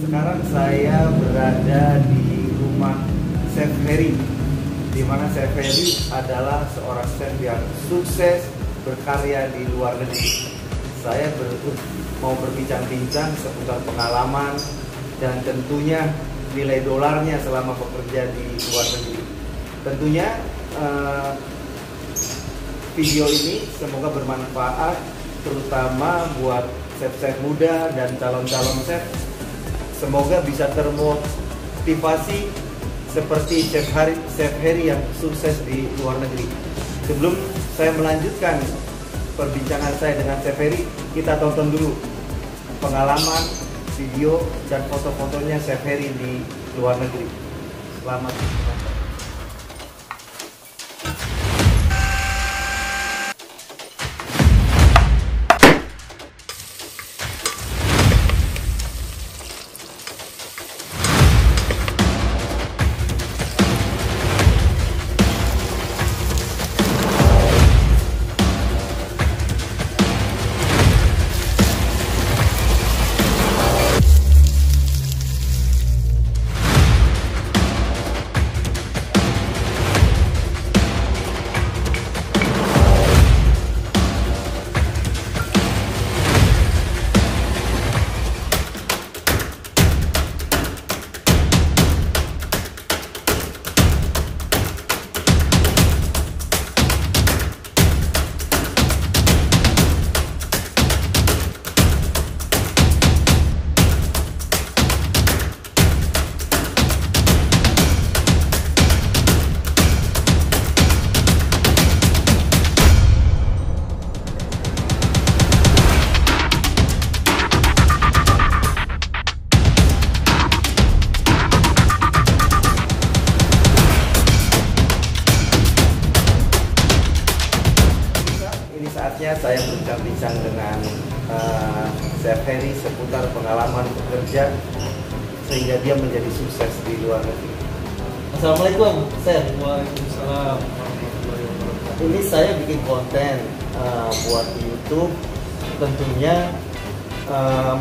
Sekarang saya berada di rumah Chef Heri, di mana Chef Heri adalah seorang chef yang sukses berkarya di luar negeri. Saya mau berbincang-bincang seputar pengalaman dan tentunya nilai dolarnya selama bekerja di luar negeri. Tentunya video ini semoga bermanfaat, terutama buat chef-chef muda dan calon-calon chef. Semoga bisa termotivasi seperti Chef Heri yang sukses di luar negeri. Sebelum saya melanjutkan perbincangan saya dengan Chef Heri, kita tonton dulu pengalaman, video, dan foto-fotonya Chef Heri di luar negeri. Selamat menonton. Saatnya saya berbincang-bincang dengan Chef Heri seputar pengalaman bekerja sehingga dia menjadi sukses di luar negeri. Assalamualaikum, Chef. Waalaikumsalam. Ini saya bikin konten buat di YouTube. Tentunya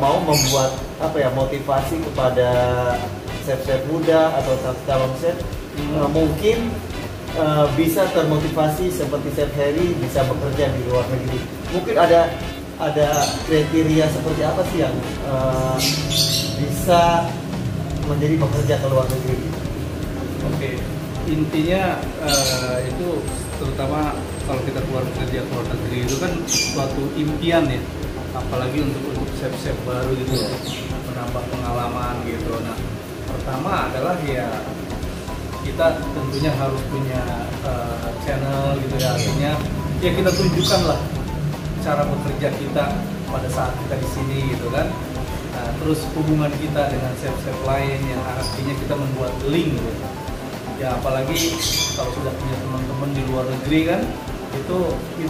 mau membuat motivasi kepada chef-chef muda atau calon chef. Mungkin bisa termotivasi seperti Chef Heri bisa bekerja di luar negeri. Mungkin ada kriteria seperti apa sih yang bisa menjadi pekerja ke luar negeri? Oke, intinya itu terutama kalau kita keluar bekerja ke luar negeri itu kan suatu impian ya, apalagi untuk chef-chef baru gitu, menambah pengalaman gitu. Nah, pertama adalah ya kita tentunya harus punya channel gitu ya, artinya ya kita tunjukkan lah cara bekerja kita pada saat kita di sini gitu kan. Nah, terus hubungan kita dengan chef-chef lain yang artinya kita membuat link gitu. Ya apalagi kalau sudah punya teman-teman di luar negeri kan, itu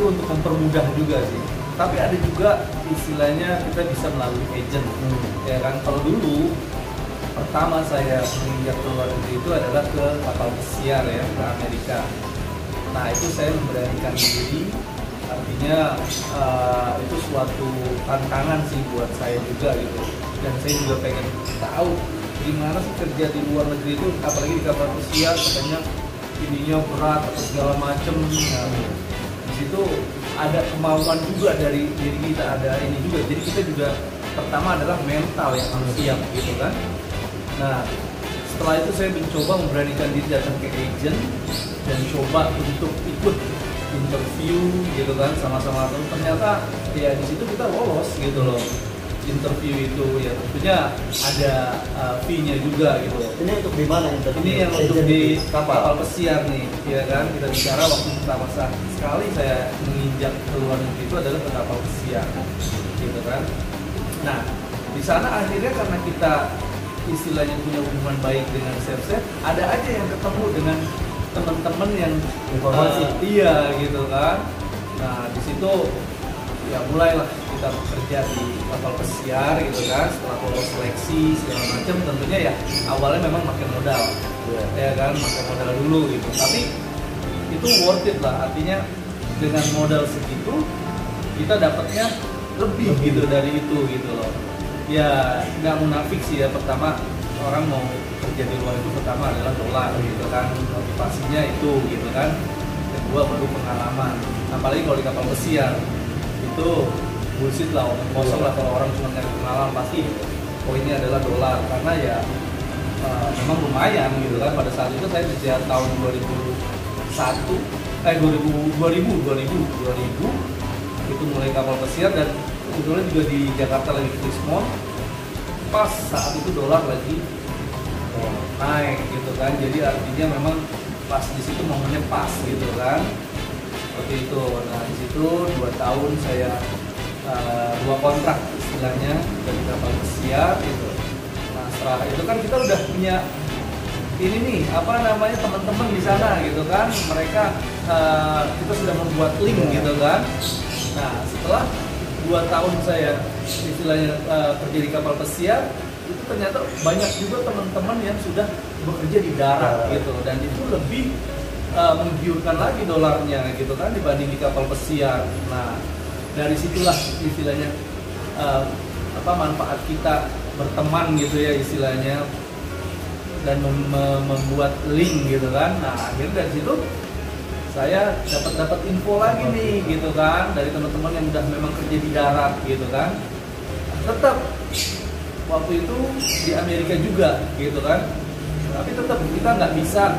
untuk mempermudah juga sih. Tapi ada juga istilahnya kita bisa melalui agent, ya kan. Kalau dulu pertama saya menginjak ke luar negeri itu adalah ke kapal pesiar ya, ke Amerika. Nah itu saya memberanikan diri, artinya itu suatu tantangan sih buat saya juga gitu. Dan saya juga pengen tahu gimana sih kerja di luar negeri itu, apalagi di kapal pesiar katanya ininya berat atau segala macem. Nah, di situ ada kemauan juga dari diri kita, ada ini juga. Jadi kita juga pertama adalah mental yang harus siap gitu kan. Nah, setelah itu saya mencoba memberanikan diri datang ke agent dan coba untuk ikut interview gitu kan sama-sama. Ternyata ya di situ kita lolos gitu loh, interview itu ya tentunya ada fee-nya juga gitu loh. Ini untuk di mana interview? Ini yang untuk di kapal pesiar nih, ya kan. Kita bicara waktu pertama sekali saya menginjak ke luar negeri itu adalah ke kapal pesiar gitu kan. Nah, di sana akhirnya karena kita istilahnya punya hubungan baik dengan chef-chef, ada aja yang ketemu dengan teman-teman yang informasi, iya gitu kan. Nah di situ ya mulailah kita bekerja di kapal pesiar gitu kan. Setelah lolos seleksi segala macam, tentunya ya awalnya memang pakai modal, ya kan, pakai modal dulu gitu. Tapi itu worth it lah, artinya dengan modal segitu kita dapatnya lebih gitu dari itu gitu loh. Ya nggak munafik sih ya, pertama orang mau kerja di luar itu pertama adalah dolar gitu kan, motivasinya itu gitu kan. Kedua baru pengalaman, apalagi kalau di kapal pesiar itu bullshit lah, omong kosong lah kalau orang cuma nyari pengalaman. Pasti poinnya adalah dolar, karena ya memang lumayan gitu kan. Pada saat itu saya sejak tahun 2000 itu mulai kapal pesiar, dan kebetulan juga di Jakarta lagi Krismon, pas saat itu dolar lagi naik gitu kan. Jadi artinya memang pas di situ momennya pas gitu kan, seperti itu. Nah di situ 2 tahun saya 2 kontrak istilahnya dari kapal pesiar gitu. Nah setelah itu kan kita udah punya ini nih apa namanya teman-teman di sana gitu kan, mereka kita sudah membuat link gitu kan. Nah setelah 2 tahun saya istilahnya kerja di kapal pesiar, itu ternyata banyak juga teman-teman yang sudah bekerja di darat gitu, dan itu lebih menggiurkan lagi dolarnya gitu kan dibanding di kapal pesiar. Nah dari situlah istilahnya manfaat kita berteman gitu ya istilahnya, dan membuat link gitu kan. Nah akhirnya dari situ saya dapat info lagi nih gitu kan dari teman-teman yang udah memang kerja di darat gitu kan. Tetap waktu itu di Amerika juga gitu kan, tapi tetap kita nggak bisa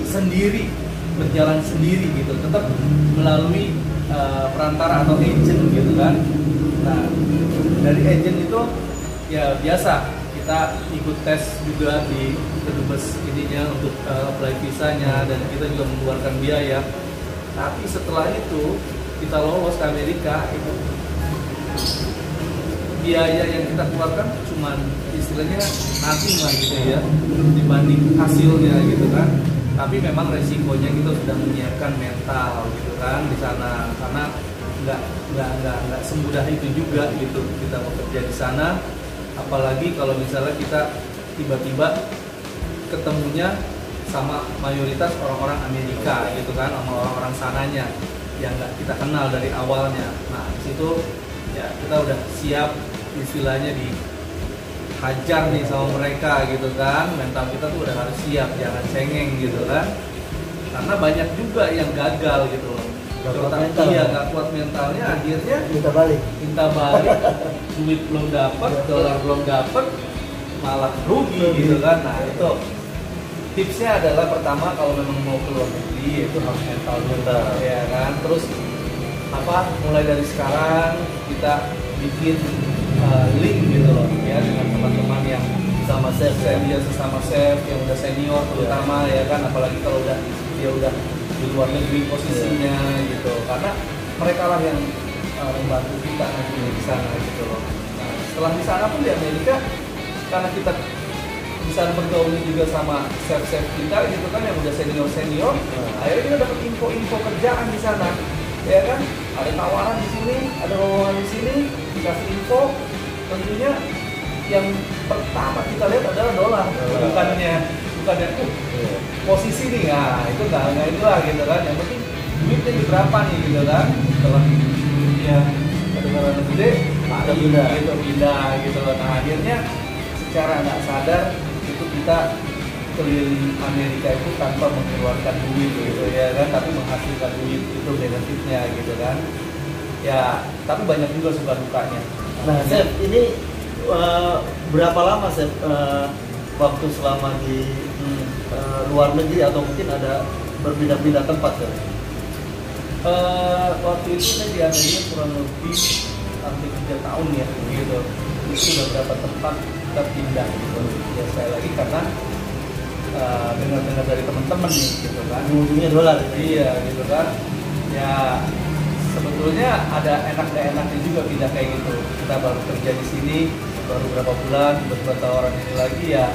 sendiri berjalan sendiri gitu, tetap melalui perantara atau agent gitu kan. Nah dari agent itu ya biasa kita ikut tes juga di kedubes ininya untuk apply visanya, dan kita juga mengeluarkan biaya. Tapi setelah itu kita lolos ke Amerika, itu biaya yang kita keluarkan cuman istilahnya nothing lah gitu ya dibanding hasilnya gitu kan. Tapi memang resikonya kita sudah menyiapkan mental gitu kan di sana, karena nggak semudah itu juga gitu kita bekerja di sana. Apalagi kalau misalnya kita tiba-tiba ketemunya sama mayoritas orang-orang Amerika gitu kan, sama orang-orang sananya yang nggak kita kenal dari awalnya. Nah di situ ya kita udah siap istilahnya dihajar nih sama mereka gitu kan. Mental kita tuh udah harus siap, jangan cengeng gitu kan, karena banyak juga yang gagal gitu loh. Iya, nggak kuat mentalnya, akhirnya minta balik, duit belum dapat, dolar belum dapat, malah rugi gitu kan. Nah itu tipsnya adalah pertama kalau memang mau keluar negeri itu harus mental dulu ya kan. Terus mulai dari sekarang kita bikin link gitu loh ya dengan teman-teman yang sama chef sesama chef yang udah senior terutama ya kan, apalagi kalau dia udah di luar negeri posisinya gitu, karena mereka lah yang membantu kita nanti di sana gitu loh. Nah, setelah di sana pun di Amerika, karena kita bisa bergaul juga sama chef-chef kita gitu kan yang udah senior, akhirnya kita dapat info-info kerjaan di sana ya kan. Ada tawaran di sini, ada lowongan di sini, dikasih info. Tentunya yang pertama kita lihat adalah dolar, bukannya posisi nih. Nah itu nggak itu lah gitu kan. Yang penting duitnya di berapa nih gitu kan. Setelah duitnya kedengaran gede, ada pindah gitu. Nah akhirnya secara nggak sadar itu kita keliling Amerika itu tanpa mengeluarkan duit gitu ya kan, tapi menghasilkan duit, itu benefitnya gitu kan ya. Tapi banyak juga suka dukanya. Nah Chef, ini berapa lama Chef waktu selama di luar negeri, atau mungkin ada berpindah-pindah tempat Chef? Waktu itu saya di Amerika kurang lebih hampir 3 tahun ya gitu. Itu sudah berapa tempat kita pindah gitu ya, saya lagi karena dengar-dengar dari teman-teman nih gitu kan, ujungnya dolar. Iya gitu kan ya. Sebetulnya ada enak gak enaknya juga pindah kayak gitu. Kita baru kerja di sini baru berapa bulan, tiba-tiba tawaran ini lagi ya,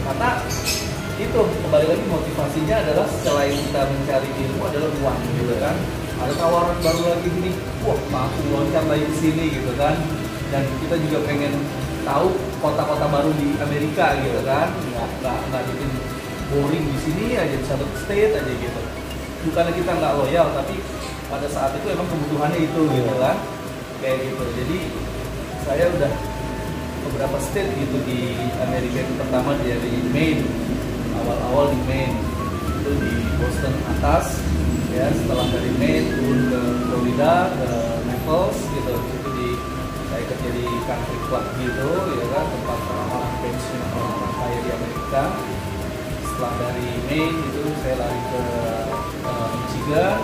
karena itu kembali lagi motivasinya adalah selain kita mencari ilmu adalah uang gitu kan. Ada tawaran baru lagi gini, wah mampu loncat lagi di sini gitu kan. Dan kita juga pengen tahu kota-kota baru di Amerika gitu kan, nggak bikin boring di sini aja, di satu state aja gitu. Bukannya kita nggak loyal, tapi pada saat itu emang kebutuhannya itu gitu kan, kayak gitu. Jadi saya udah beberapa state gitu di Amerika. Yang pertama dari Maine, awal-awal di Maine itu di Boston atas ya, setelah dari Maine turun ke Florida, ke Naples gitu. Itu saya kerja di country club gitu ya kan, tempat orang-orang pensiun, orang-orang kaya di Amerika. Setelah dari Maine itu saya lari ke Michigan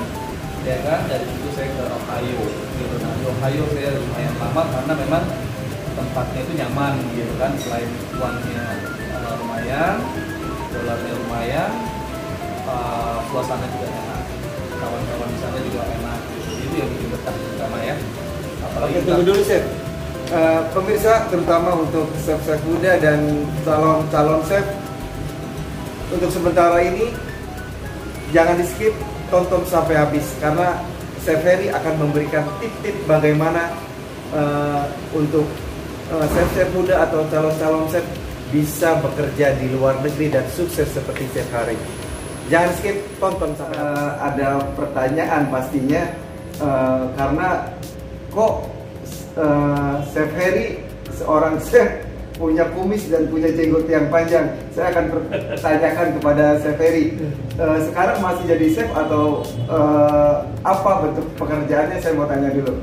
ya kan, dari situ saya ke Ohio gitu. Nah di Ohio saya lumayan lama karena memang tempatnya itu nyaman gitu kan, selain uangnya lumayan, dolarnya lumayan, suasana juga enak, kawan-kawan di sana juga enak gitu. Itu yang bikin betah pertama ya. Apalagi tunggu dulu chef. Pemirsa, terutama untuk chef-chef muda dan calon chef, untuk sementara ini jangan di skip, tonton sampai habis karena Chef Heri akan memberikan tip-tip bagaimana untuk chef-chef muda atau calon-calon chef bisa bekerja di luar negeri dan sukses seperti Chef Heri. Jangan skip, tonton sampai ada pertanyaan pastinya karena kok Chef Heri seorang chef punya kumis dan punya jenggot yang panjang. Saya akan pertanyakan kepada Chef Heri, sekarang masih jadi chef atau apa bentuk pekerjaannya? Saya mau tanya dulu.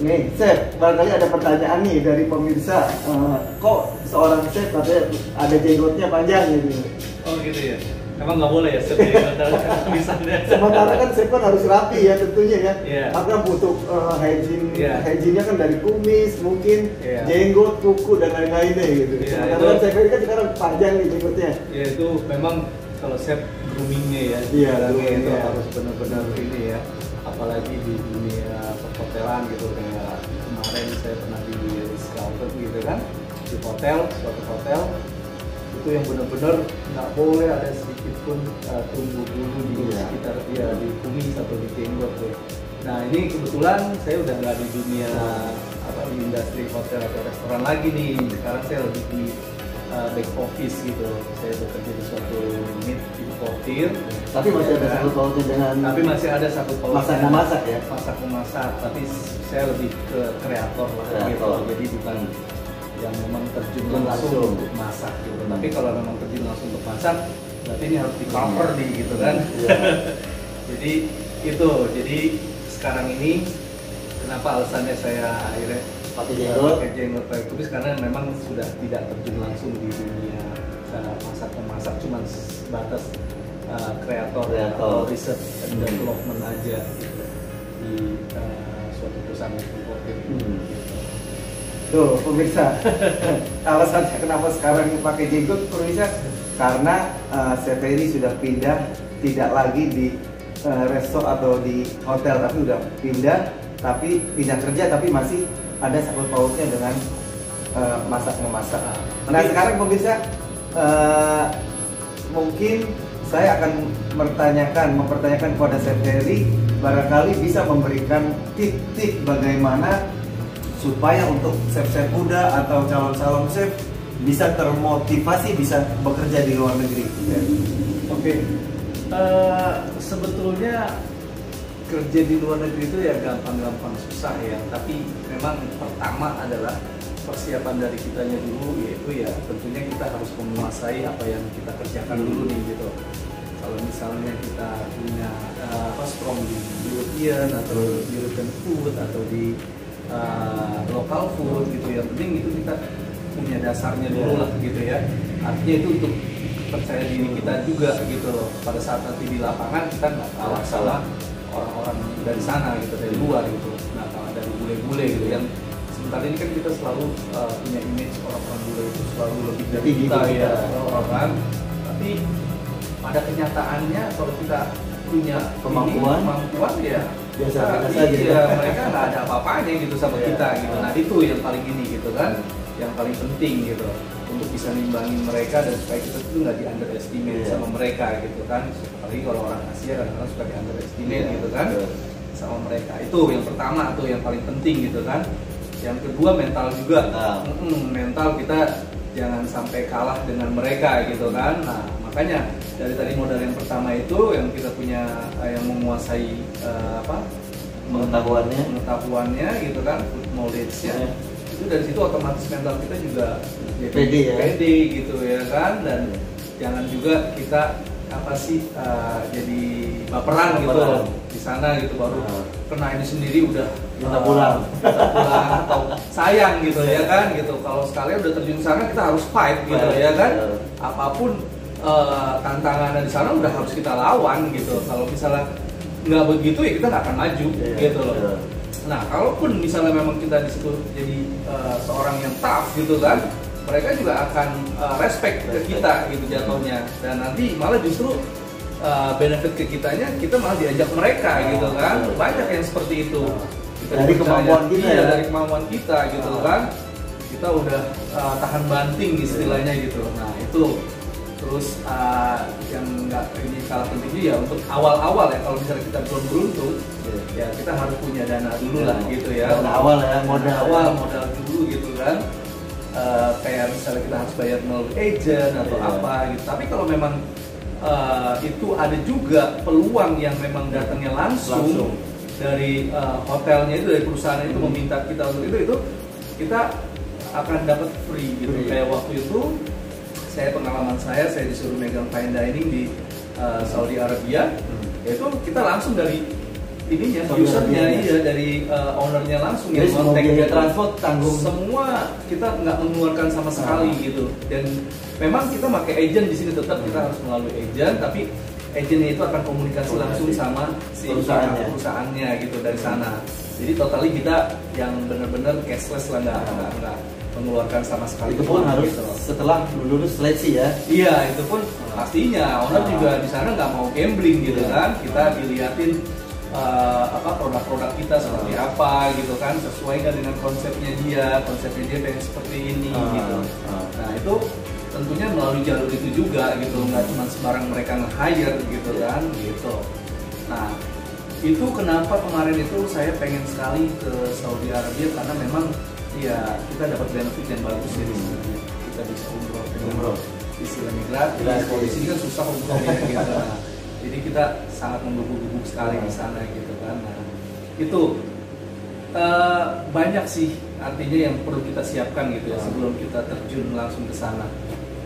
Nih, chef, barangkali ada pertanyaan nih dari pemirsa. Kok seorang chef katanya ada jenggotnya panjang gitu? Oh gitu ya. Emang nggak boleh ya chef misalnya. Sementara kan chef kan harus rapi ya tentunya ya. Yeah. Karena butuh hygiene, hygiene-nya kan dari kumis, mungkin jenggot, kuku dan lain-lainnya gitu. Yeah, Sementara kan chef kan sekarang panjang nih jenggotnya. Ya itu memang kalau chef groomingnya ya, itu harus benar-benar ini ya. Apalagi di dunia perhotelan gitu, kayak kemarin saya pernah di Ritz-Carlton gitu kan, di suatu hotel itu yang benar-benar nggak boleh ada sedikit pun tumbuh bulu di sekitar dia, di kumis atau di jenggot tuh. Nah ini kebetulan saya udah nggak di dunia di industri hotel atau restoran lagi nih. Sekarang saya lebih di back office gitu. Saya bekerja di suatu unit di portir. Tapi masih ada sangkut pautnya dengan. Tapi masih ada sangkut pautnya. Masak ya. Masak memasak. Tapi saya lebih ke kreator lah gitu. Jadi bukan yang memang terjun langsung untuk masak gitu. Tapi kalau memang terjun langsung untuk masak, berarti ini harus di cover nih gitu kan. Jadi itu. Jadi sekarang ini kenapa alasannya saya akhirnya pakai jenggot pakai kumis, karena memang sudah tidak terjun langsung di dunia masak, cuma sebatas kreator atau research and development aja gitu di suatu perusahaan importer gitu. Tuh pemirsa, alasannya kenapa sekarang pakai jenggot pemirsa, karena Chef Heri sudah pindah, tidak lagi di resto atau di hotel, tapi udah pindah kerja, tapi masih ada sangkut pautnya dengan memasak. Nah sekarang pemirsa, mungkin saya akan mempertanyakan kepada Chef Heri, barangkali bisa memberikan tip-tip bagaimana supaya untuk chef-chef muda atau calon-calon chef bisa termotivasi bisa bekerja di luar negeri. Oke. Sebetulnya kerja di luar negeri itu ya gampang-gampang susah ya, tapi memang pertama adalah persiapan dari kitanya dulu, yaitu ya tentunya kita harus menguasai apa yang kita kerjakan dulu nih gitu. Kalau misalnya kita punya strong di European atau European food atau di local food gitu, yang penting itu kita punya dasarnya dulu lah gitu ya. Artinya itu untuk percaya diri kita juga gitu loh, pada saat nanti di lapangan kita nggak kalah sama orang-orang dari sana gitu, dari luar gitu, nggak kalah dari bule-bule gitu. Yang sebentar ini kan kita selalu punya image orang-orang bule itu selalu lebih dari kita ya orang, tapi pada kenyataannya kalau kita punya kemampuan ya biasa saja ya, mereka nggak ada apa-apanya gitu sama kita gitu. Nah itu yang paling ini gitu kan, yang paling penting gitu untuk bisa nimbangin mereka dan supaya kita tuh nggak di underestimate sama mereka gitu kan. Apalagi kalau orang Asia kadang-kadang suka di underestimate gitu kan sama mereka. Itu yang pertama tuh yang paling penting gitu kan. Yang kedua mental juga, mental kita jangan sampai kalah dengan mereka gitu kan. Nah makanya dari tadi modal yang pertama itu yang kita punya yang menguasai pengetahuannya gitu kan, food knowledge-nya, itu itu dari situ otomatis mental kita juga jadi pede ya, pede gitu ya kan. Dan jangan juga kita jadi baperan gitu di sana gitu, baru kena ini sendiri udah kita pulang atau sayang gitu ya kan gitu. Kalau sekalian udah terjun ke sana kita harus fight gitu ya kan. Apapun tantangan di sana udah harus kita lawan gitu. Kalau misalnya nggak begitu ya kita nggak akan maju gitu loh. Nah, kalaupun misalnya memang kita di situ jadi seorang yang tough gitu kan, mereka juga akan respect ke kita gitu jatuhnya. Dan nanti malah justru benefit ke kitanya, kita malah diajak mereka gitu kan. Banyak yang seperti itu. Kita dari kemampuan kita ya, dari kemampuan kita gitu kan. Kita udah tahan banting istilahnya gitu. Nah, itu terus yang nggak ini kalah penting ya untuk awal-awal ya, kalau misalnya kita belum beruntung ya kita harus punya dana dulu lah gitu ya. Dana awal ya, modal dulu gitu kan. Kayak misalnya kita harus bayar melalui agent atau apa gitu. Tapi kalau memang itu ada juga peluang yang memang datangnya langsung dari hotelnya itu, dari perusahaan itu meminta kita untuk itu kita akan dapat free gitu. Kayak waktu itu pengalaman saya disuruh megang fine dining di Saudi Arabia, yaitu kita langsung dari ininya, usernya, dari ownernya langsung yang kontak, biaya transport tanggung semua, kita nggak mengeluarkan sama sekali gitu. Dan memang kita pakai agent di sini, tetap kita harus melalui agent, tapi agentnya itu akan komunikasi langsung sama si perusahaannya gitu dari sana. Jadi totally kita yang benar-benar cashless lah, nggak mengeluarkan sama sekali. Itu pun harus gitu. Setelah lulus seleksi ya. Iya, itu pun pastinya owner juga di sana nggak mau gambling gitu kan. Kita dilihatin produk-produk kita seperti apa gitu kan, sesuai nggak dengan konsepnya dia pengen seperti ini gitu. Nah, itu tentunya melalui jalur itu juga gitu, nggak cuma sembarang mereka nge-hire gitu kan gitu. Nah, itu kenapa kemarin itu saya pengen sekali ke Saudi Arabia, karena memang ya kita dapat benefit yang bagus ya di sini. Kita bisa umroh istilahnya gratis. Kalau di sini kan susah umrohnya gitu. Nah, jadi kita sangat menggebu-gebu sekali di sana gitu kan. Nah, itu banyak sih artinya yang perlu kita siapkan gitu ya sebelum kita terjun langsung ke sana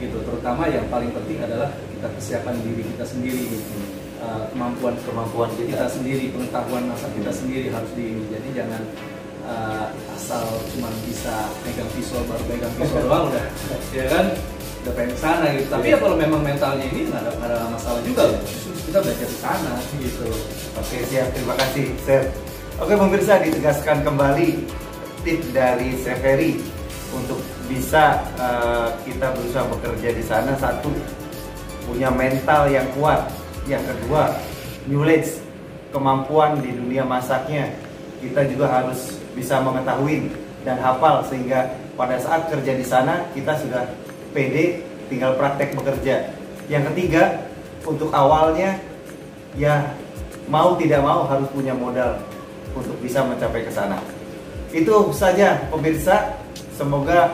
gitu. Terutama yang paling penting adalah kita kesiapan diri kita sendiri gitu. Kemampuan kita sendiri, pengetahuan masak kita sendiri harus jadi jangan asal cuma bisa megang pisau doang udah ya kan, udah pengen ke sana gitu. Tapi ya kalau memang mentalnya ini nggak ada masalah juga, justru kita belajar di sana gitu. Oke, siap, terima kasih Chef. Oke pemirsa, ditegaskan kembali tips dari Chef Ferry untuk bisa kita berusaha bekerja di sana. Satu, punya mental yang kuat. Yang kedua, knowledge, kemampuan di dunia masaknya kita juga harus bisa mengetahui dan hafal, sehingga pada saat kerja di sana kita sudah pede, tinggal praktek bekerja. Yang ketiga, untuk awalnya ya mau tidak mau harus punya modal untuk bisa mencapai ke sana. Itu saja pemirsa, semoga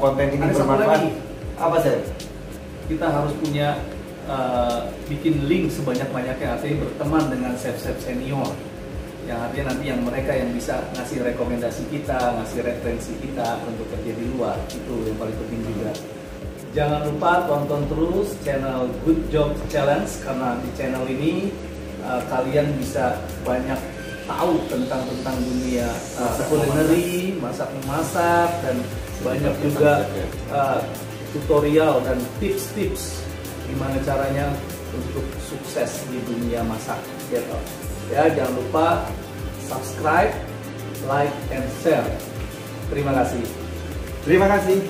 konten ini bermanfaat. Apa sih? Kita harus punya bikin link sebanyak-banyaknya, artinya berteman dengan chef-chef senior, yang artinya nanti yang mereka yang bisa ngasih rekomendasi kita, ngasih referensi kita untuk kerja di luar. Itu yang paling penting juga. Jangan lupa tonton terus channel Good Job Challenge, karena di channel ini kalian bisa banyak tahu tentang dunia culinary, masak-memasak, dan banyak juga tutorial dan tips-tips gimana caranya untuk sukses di dunia masak gitu. Ya, jangan lupa subscribe, like, and share. Terima kasih. Terima kasih.